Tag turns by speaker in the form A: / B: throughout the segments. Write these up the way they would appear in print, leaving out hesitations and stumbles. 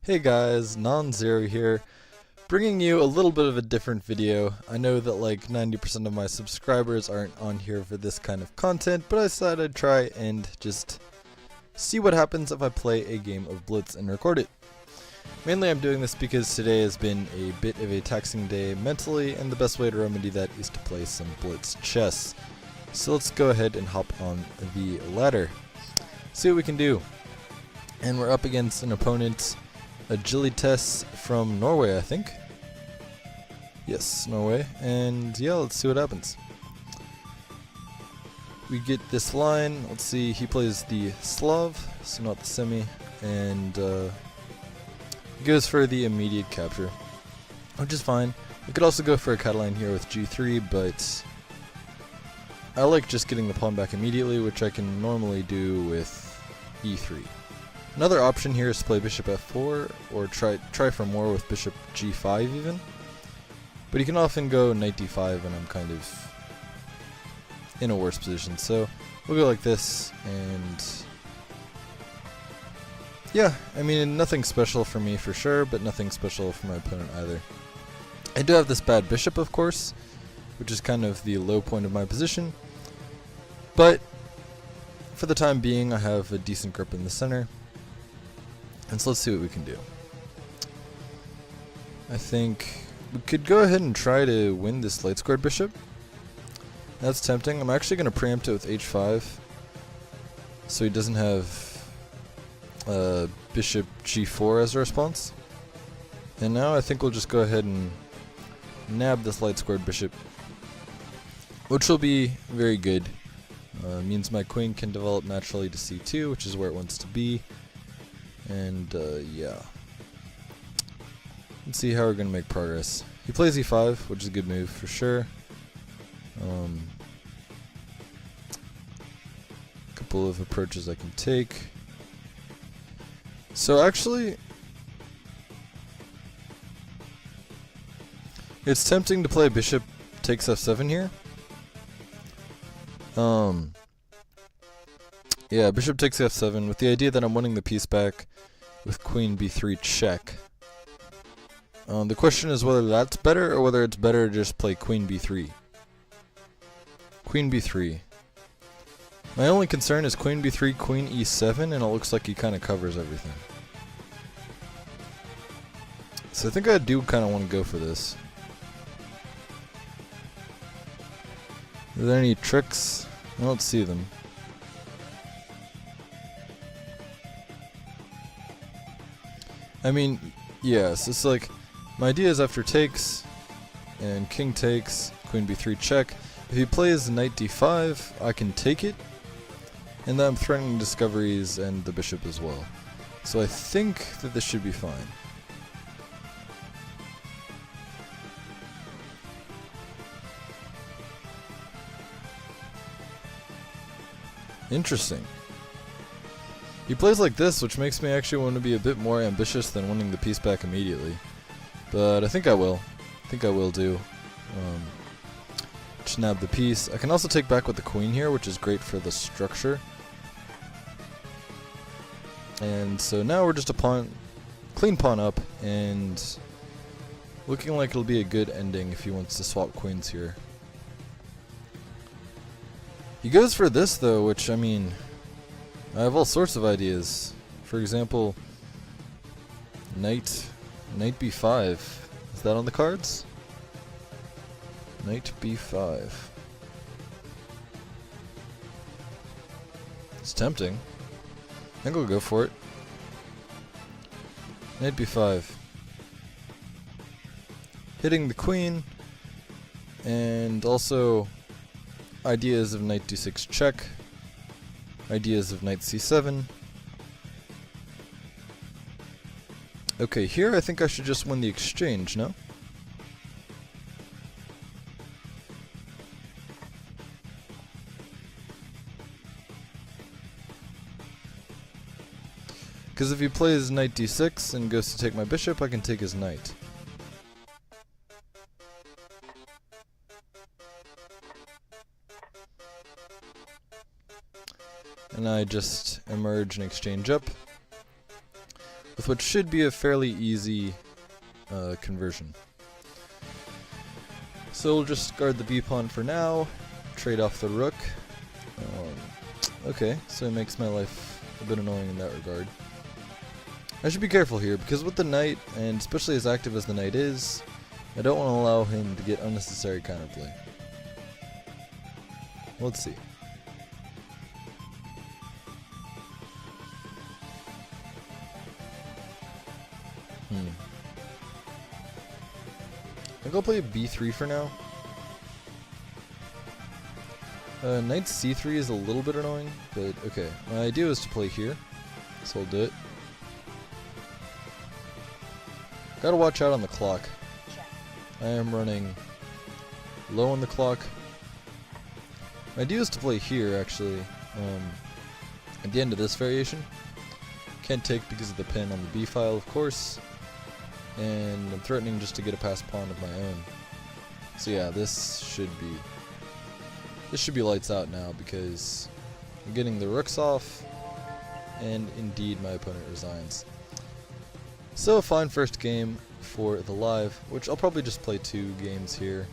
A: Hey guys, Nonzer0 here, bringing you a little bit of a different video. I know that like 90% of my subscribers aren't on here for this kind of content, but I decided I'd try and just see what happens if I play a game of Blitz and record it. Mainly I'm doing this because today has been a bit of a taxing day mentally, and the best way to remedy that is to play some Blitz chess. So let's go ahead and hop on the ladder, see what we can do. And we're up against an opponent, Agilitas from Norway, I think. Yes, Norway. And yeah, let's see what happens. We get this line. Let's see, he plays the Slav, so not the semi, and he goes for the immediate capture, which is fine. We could also go for a Catalan here with G3, but I like just getting the pawn back immediately, which I can normally do with E3. Another option here is to play bishop f4, or try for more with bishop g5 even. But you can often go knight d5, and I'm kind of in a worse position. So we'll go like this, and yeah, I mean, nothing special for me for sure, but nothing special for my opponent either. I do have this bad bishop, of course, which is kind of the low point of my position. But for the time being, I have a decent grip in the center. And so let's see what we can do. I think we could go ahead and try to win this light squared bishop. That's tempting. I'm actually going to preempt it with h5, so he doesn't have bishop g4 as a response. And now I think we'll just go ahead and nab this light squared bishop, which will be very good. Means my queen can develop naturally to c2, which is where it wants to be. And yeah, let's see how we're going to make progress. He plays e5, which is a good move for sure. Couple of approaches I can take. So actually, it's tempting to play bishop takes f7 here. Yeah, bishop takes f7 with the idea that I'm winning the piece back with queen b3 check. The question is whether that's better or whether it's better to just play queen b3. Queen b3. My only concern is queen b3, queen e7, and it looks like he kind of covers everything. So I think I do kind of want to go for this. Are there any tricks? I don't see them. I mean, yes, it's like, my idea is after takes, and king takes, queen b3 check. If he plays knight d5, I can take it, and then I'm threatening discoveries and the bishop as well. So I think that this should be fine. Interesting. He plays like this, which makes me actually want to be a bit more ambitious than winning the piece back immediately. But I think I will. I think I will do. Just nab the piece. I can also take back with the queen here, which is great for the structure. And so now we're just a pawn, clean pawn up, and looking like it'll be a good ending if he wants to swap queens here. He goes for this though, which, I mean, I have all sorts of ideas. For example, knight b5. Is that on the cards? Knight b5. It's tempting. I think I'll go for it. Knight b5. Hitting the queen, and also ideas of knight d6 check. Ideas of knight c7. Okay, here I think I should just win the exchange, no? Because if he plays knight d6 and goes to take my bishop, I can take his knight. and I just emerge and exchange up with what should be a fairly easy conversion. So we'll just guard the B pawn for now, trade off the rook. Okay, so it makes my life a bit annoying in that regard. I should be careful here, because with the knight, and especially as active as the knight is, I don't want to allow him to get unnecessary counterplay. Let's see. I think I'll play b3 for now. Knight c3 is a little bit annoying, but okay. My idea is to play here, so I'll do it. Gotta watch out on the clock. I am running low on the clock. My idea is to play here, actually, at the end of this variation. Can't take because of the pin on the b file, of course. And I'm threatening just to get a passed pawn of my own. So yeah, this should be lights out now, because I'm getting the rooks off, and indeed my opponent resigns. So a fine first game for the live, which I'll probably just play 2 games here.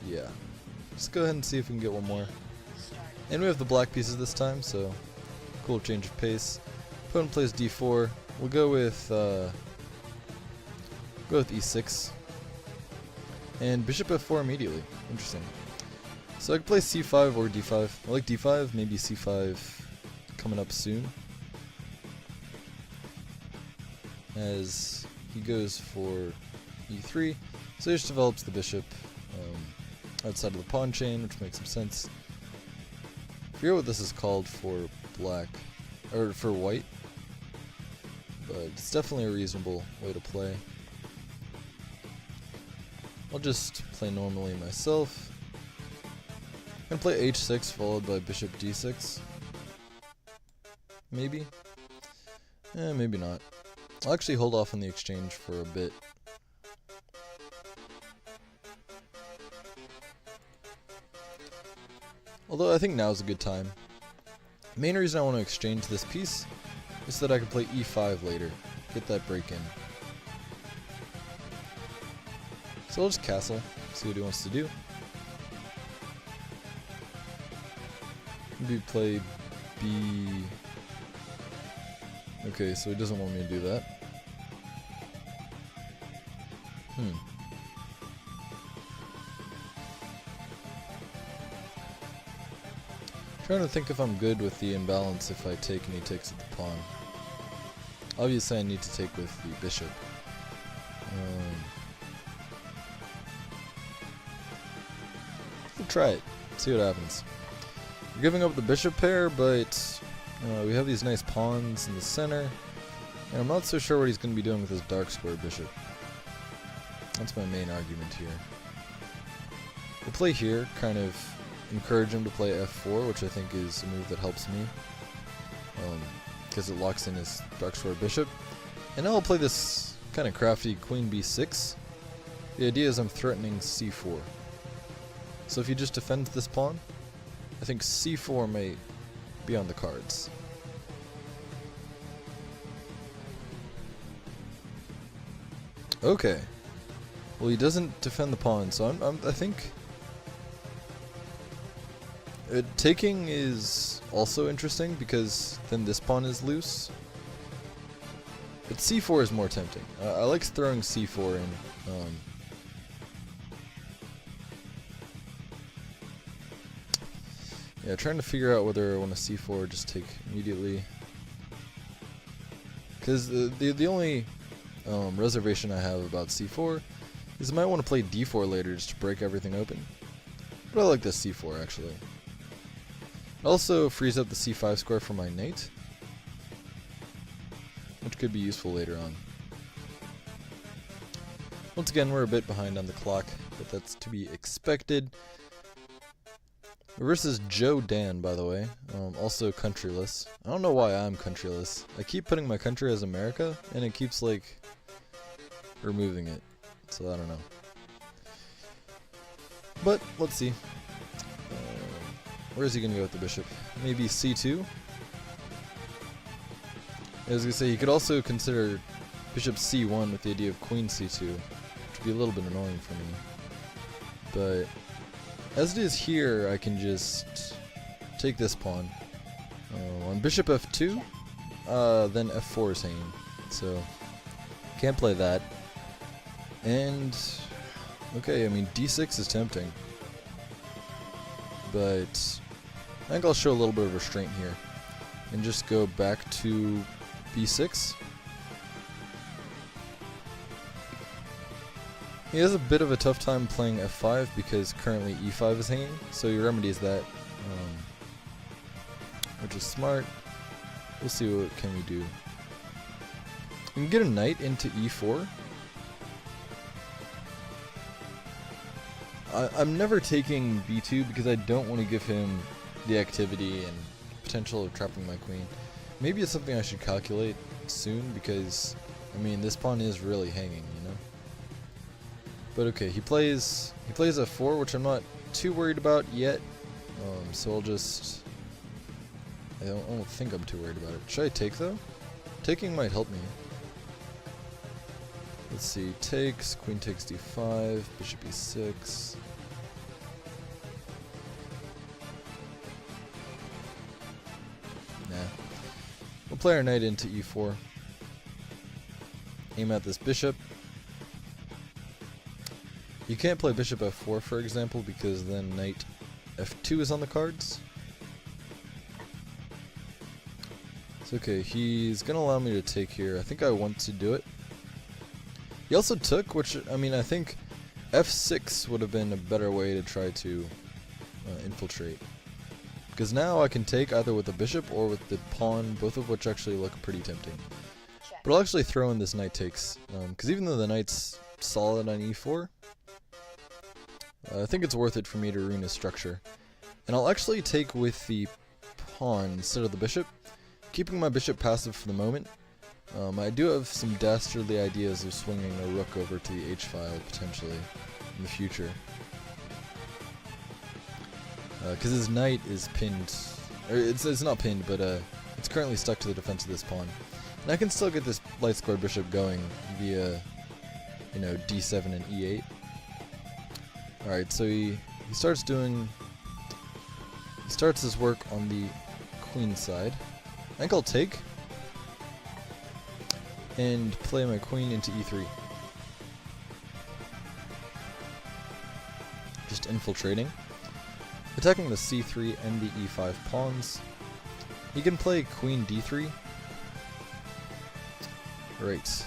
A: Yeah, just go ahead and see if we can get one more. And we have the black pieces this time, so cool change of pace. Opponent plays d4. We'll go with e6 and bishop f4 immediately. Interesting. So I could play c5 or d5. I like d5, maybe c5 coming up soon, as he goes for e3. So he just develops the bishop outside of the pawn chain, which makes some sense. I forget what this is called for black, or for white, but it's definitely a reasonable way to play. I'll just play normally myself. I'm gonna play h6 followed by bishop d6. Maybe? Maybe not. I'll actually hold off on the exchange for a bit. Although I think now's a good time. The main reason I want to exchange this piece is so that I can play e5 later. Get that break in. So I'll just castle, see what he wants to do. Maybe play b... Okay, so he doesn't want me to do that. Trying to think if I'm good with the imbalance if I take and he takes at the pawn. Obviously I need to take with the bishop. We'll try it, see what happens. We're giving up the bishop pair, but we have these nice pawns in the center, and I'm not so sure what he's going to be doing with his dark square bishop. That's my main argument here. We'll play here, kind of encourage him to play f4, which I think is a move that helps me, because it locks in his dark square bishop. And now I'll play this kind of crafty queen b6. The idea is I'm threatening c4. So if he just defends this pawn, I think c4 may be on the cards. Okay. Well, he doesn't defend the pawn, so I think taking is also interesting, because then this pawn is loose. But c4 is more tempting. I like throwing c4 in. Yeah, trying to figure out whether I want to c4 or just take immediately. Because the only reservation I have about c4 is I might want to play d4 later just to break everything open. But I like this c4 actually. It also frees up the c5 square for my knight, which could be useful later on. Once again, we're a bit behind on the clock, but that's to be expected. Versus Joe Dan, by the way, also countryless. I don't know why I'm countryless. I keep putting my country as America, and it keeps, like, removing it. So I don't know. But, let's see. Where is he gonna go with the bishop? Maybe c2? I was gonna say, you could also consider bishop c1 with the idea of queen c2, which would be a little bit annoying for me. But as it is here, I can just take this pawn. On bishop f2, then f4 is hanging, so can't play that. And okay, I mean d6 is tempting, but I think I'll show a little bit of restraint here and just go back to b6. He has a bit of a tough time playing f5 because currently e5 is hanging, so he remedies that, which is smart. We'll see what can we do. We can get a knight into e4. I'm never taking b2 because I don't want to give him the activity and potential of trapping my queen. Maybe it's something I should calculate soon because, I mean, this pawn is really hanging, you know? But okay, he plays f4, which I'm not too worried about yet. So I'll just... I don't think I'm too worried about it. Should I take, though? Taking might help me. Let's see, takes, queen takes d5, bishop e6. Nah. We'll play our knight into e4. Aim at this bishop. You can't play bishop f4, for example, because then knight f2 is on the cards. It's okay, he's gonna allow me to take here. I think I want to do it. He also took, which, I mean, I think f6 would have been a better way to try to infiltrate. Because now I can take either with the bishop or with the pawn, both of which actually look pretty tempting. But I'll actually throw in this knight takes, because even though the knight's solid on e4, I think it's worth it for me to ruin his structure. And I'll actually take with the pawn instead of the bishop, keeping my bishop passive for the moment. I do have some dastardly ideas of swinging a rook over to the h-file, potentially, in the future. Because his knight is pinned, or it's not pinned, but it's currently stuck to the defense of this pawn. And I can still get this light squared bishop going via, you know, d7 and e8. Alright, so he starts his work on the queen side. I think I'll take and play my queen into e3. Just infiltrating. Attacking the c3 and the e5 pawns. He can play queen d3. Right.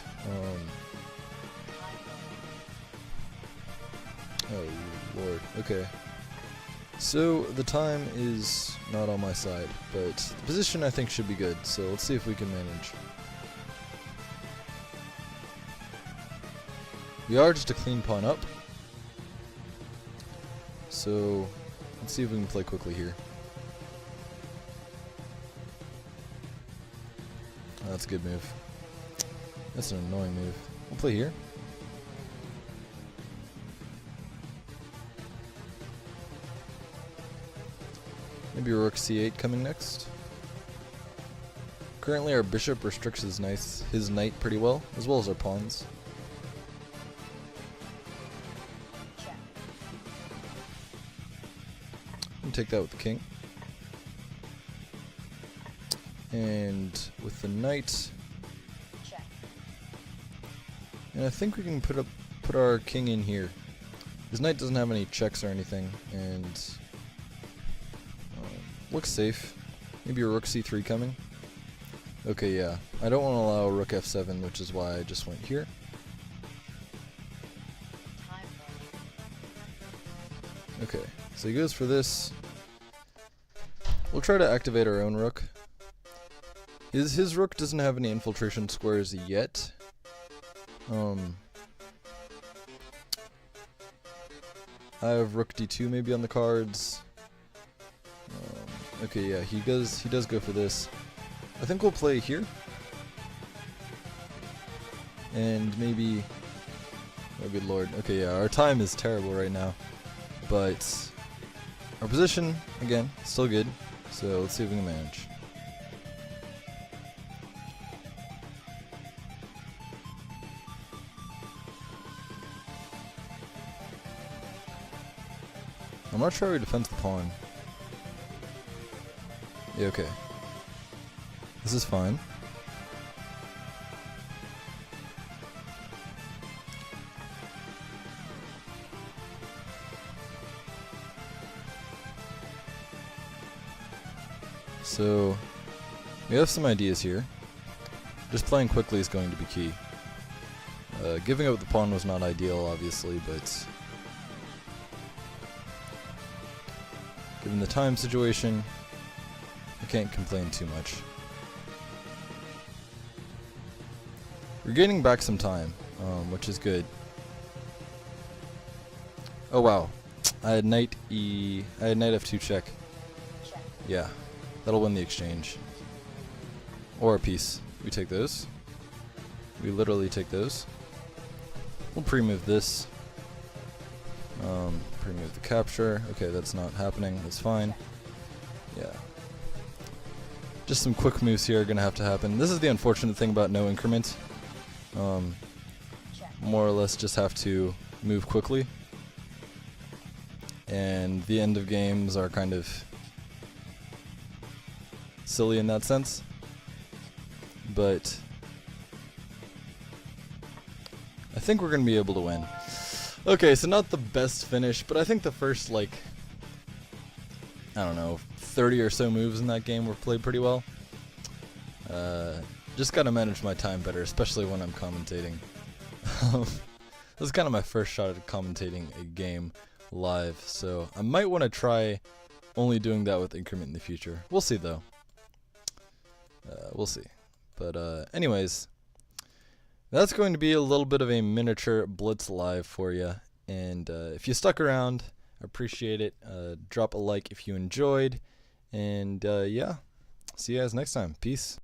A: Oh lord. Okay. So the time is not on my side, but the position I think should be good, so let's see if we can manage. We are just a clean pawn up, so let's see if we can play quickly here. Oh, that's a good move. That's an annoying move. We'll play here. Maybe rook c8 coming next. Currently our bishop restricts his knight pretty well, as well as our pawns. Take that with the king. And with the knight. And I think we can put our king in here. His knight doesn't have any checks or anything, and looks safe. Maybe a rook c3 coming. Okay, yeah. I don't want to allow rook f7, which is why I just went here. Okay, so he goes for this. We'll try to activate our own rook. His rook doesn't have any infiltration squares yet. I have rook d2 maybe on the cards. Okay, yeah, he does go for this. I think we'll play here. And maybe... Oh good lord. Okay, yeah, our time is terrible right now. But Our position, again, still good. So let's see if we can manage. I'm not sure how he defends the pawn. Yeah, okay. This is fine. So, we have some ideas here. Just playing quickly is going to be key. Giving up the pawn was not ideal, obviously, but given the time situation, I can't complain too much. We're gaining back some time, which is good. Oh wow, I had knight f2 check. Yeah, that'll win the exchange. Or a piece. We take those. We literally take those. We'll pre-move this. Pre-move the capture. Okay, that's not happening. That's fine. Yeah. Just some quick moves here are going to have to happen. This is the unfortunate thing about no increment. More or less just have to move quickly. And the end of games are kind of silly in that sense. But I think we're going to be able to win. Okay, so not the best finish, but I think the first, like, I don't know, 30 or so moves in that game were played pretty well. Just gotta manage my time better, especially when I'm commentating. This is kind of my first shot at commentating a game live, so I might want to try only doing that with increment in the future. We'll see, though. We'll see. But anyways, that's going to be a little bit of a miniature Blitz live for you. And if you stuck around, I appreciate it. Drop a like if you enjoyed. And yeah, see you guys next time. Peace.